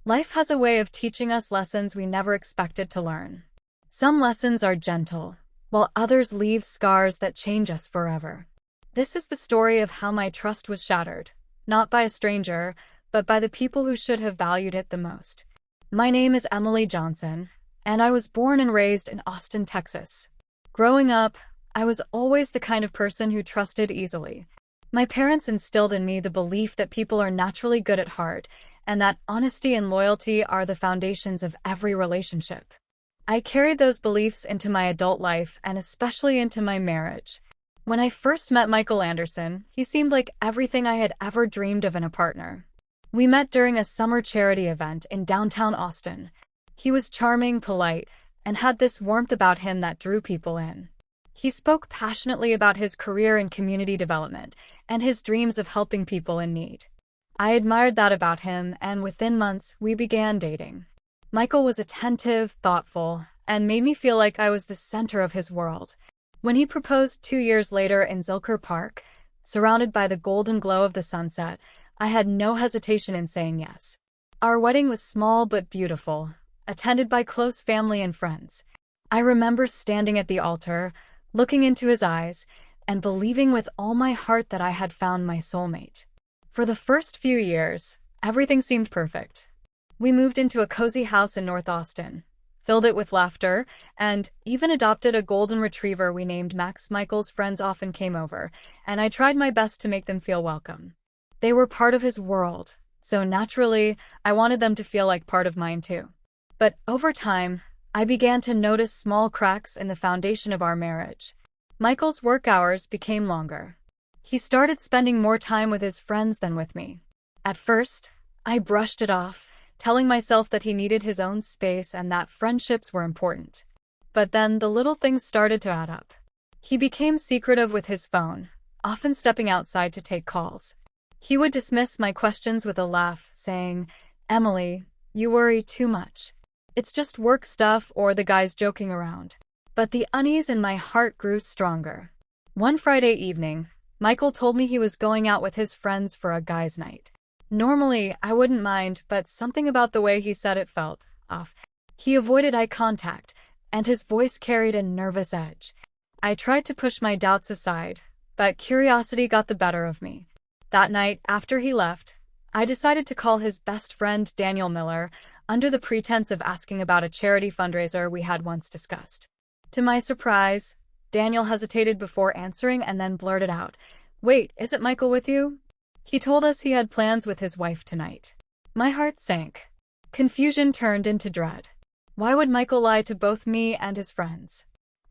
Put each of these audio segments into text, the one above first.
Life has a way of teaching us lessons we never expected to learn. Some lessons are gentle, while others leave scars that change us forever. This is the story of how my trust was shattered, not by a stranger, but by the people who should have valued it the most. My name is Emily Johnson, and I was born and raised in Austin, Texas. Growing up, I was always the kind of person who trusted easily. My parents instilled in me the belief that people are naturally good at heart, and that honesty and loyalty are the foundations of every relationship. I carried those beliefs into my adult life and especially into my marriage. When I first met Michael Anderson, he seemed like everything I had ever dreamed of in a partner. We met during a summer charity event in downtown Austin. He was charming, polite, and had this warmth about him that drew people in. He spoke passionately about his career in community development and his dreams of helping people in need. I admired that about him, and within months, we began dating. Michael was attentive, thoughtful, and made me feel like I was the center of his world. When he proposed 2 years later in Zilker Park, surrounded by the golden glow of the sunset, I had no hesitation in saying yes. Our wedding was small but beautiful, attended by close family and friends. I remember standing at the altar, looking into his eyes, and believing with all my heart that I had found my soulmate. For the first few years, everything seemed perfect. We moved into a cozy house in North Austin, filled it with laughter, and even adopted a golden retriever we named Max. Michael's friends often came over, and I tried my best to make them feel welcome. They were part of his world, so naturally, I wanted them to feel like part of mine too. But over time, I began to notice small cracks in the foundation of our marriage. Michael's work hours became longer. He started spending more time with his friends than with me. At first, I brushed it off, telling myself that he needed his own space and that friendships were important. But then the little things started to add up. He became secretive with his phone, often stepping outside to take calls. He would dismiss my questions with a laugh, saying, "Emily, you worry too much. It's just work stuff or the guys joking around." But the unease in my heart grew stronger. One Friday evening, Michael told me he was going out with his friends for a guys' night. Normally, I wouldn't mind, but something about the way he said it felt off. He avoided eye contact, and his voice carried a nervous edge. I tried to push my doubts aside, but curiosity got the better of me. That night, after he left, I decided to call his best friend Daniel Miller, under the pretense of asking about a charity fundraiser we had once discussed. To my surprise, Daniel hesitated before answering and then blurted out, "Wait, isn't Michael with you?" He told us he had plans with his wife tonight. My heart sank. Confusion turned into dread. Why would Michael lie to both me and his friends?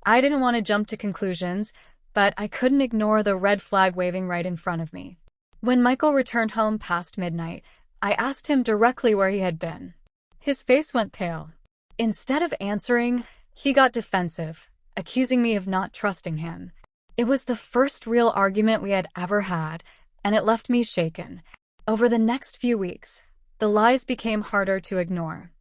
I didn't want to jump to conclusions, but I couldn't ignore the red flag waving right in front of me. When Michael returned home past midnight, I asked him directly where he had been. His face went pale. Instead of answering, he got defensive, accusing me of not trusting him. It was the first real argument we had ever had, and it left me shaken. Over the next few weeks, the lies became harder to ignore.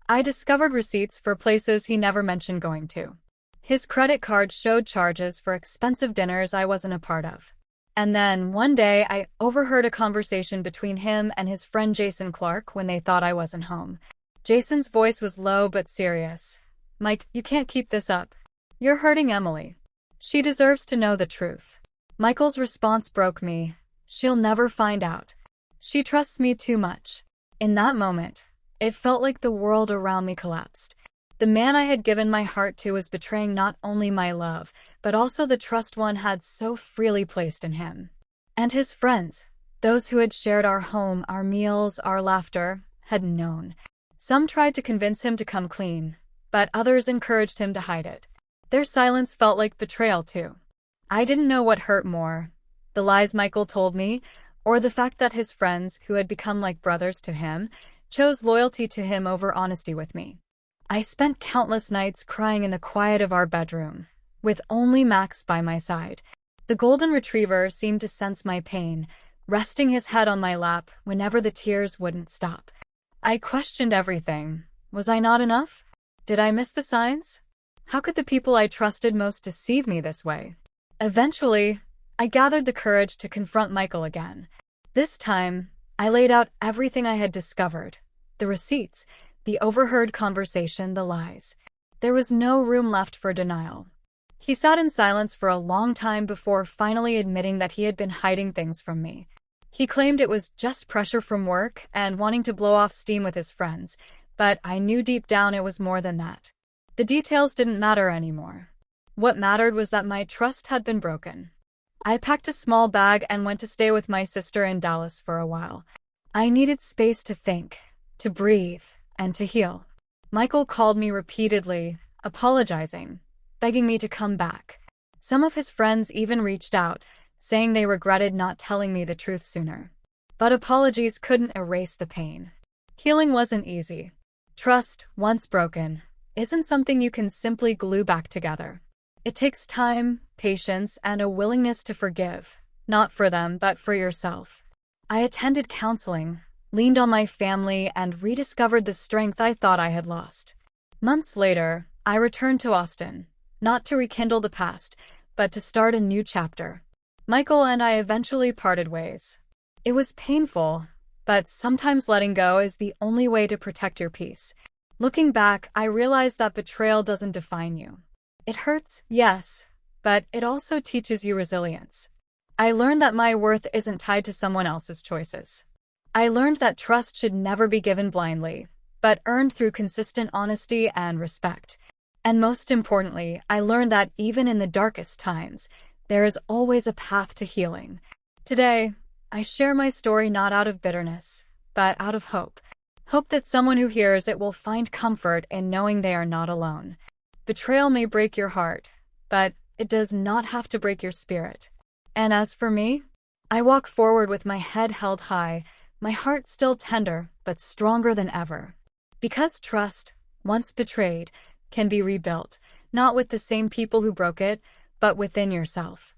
I discovered receipts for places he never mentioned going to. His credit card showed charges for expensive dinners I wasn't a part of. And then, one day, I overheard a conversation between him and his friend Jason Clark when they thought I wasn't home. Jason's voice was low but serious. "Mike, you can't keep this up. You're hurting Emily. She deserves to know the truth." Michael's response broke me. "She'll never find out. She trusts me too much." In that moment, it felt like the world around me collapsed. The man I had given my heart to was betraying not only my love, but also the trust one had so freely placed in him. And his friends, those who had shared our home, our meals, our laughter, had known. Some tried to convince him to come clean, but others encouraged him to hide it. Their silence felt like betrayal too. I didn't know what hurt more, the lies Michael told me, or the fact that his friends, who had become like brothers to him, chose loyalty to him over honesty with me. I spent countless nights crying in the quiet of our bedroom, with only Max by my side. The golden retriever seemed to sense my pain, resting his head on my lap whenever the tears wouldn't stop. I questioned everything. Was I not enough? Did I miss the signs? How could the people I trusted most deceive me this way? Eventually, I gathered the courage to confront Michael again. This time, I laid out everything I had discovered. The receipts, the overheard conversation, the lies. There was no room left for denial. He sat in silence for a long time before finally admitting that he had been hiding things from me. He claimed it was just pressure from work and wanting to blow off steam with his friends, but I knew deep down it was more than that. The details didn't matter anymore. What mattered was that my trust had been broken. I packed a small bag and went to stay with my sister in Dallas for a while. I needed space to think, to breathe, and to heal. Michael called me repeatedly, apologizing, begging me to come back. Some of his friends even reached out, saying they regretted not telling me the truth sooner. But apologies couldn't erase the pain. Healing wasn't easy. Trust, once broken, isn't something you can simply glue back together. It takes time, patience, and a willingness to forgive, not for them, but for yourself. I attended counseling, leaned on my family, and rediscovered the strength I thought I had lost. Months later, I returned to Austin, not to rekindle the past, but to start a new chapter. Michael and I eventually parted ways. It was painful, but sometimes letting go is the only way to protect your peace. Looking back, I realized that betrayal doesn't define you. It hurts, yes, but it also teaches you resilience. I learned that my worth isn't tied to someone else's choices. I learned that trust should never be given blindly, but earned through consistent honesty and respect. And most importantly, I learned that even in the darkest times, there is always a path to healing. Today, I share my story not out of bitterness, but out of hope. Hope that someone who hears it will find comfort in knowing they are not alone. Betrayal may break your heart, but it does not have to break your spirit. And as for me, I walk forward with my head held high, my heart still tender, but stronger than ever. Because trust, once betrayed, can be rebuilt, not with the same people who broke it, but within yourself.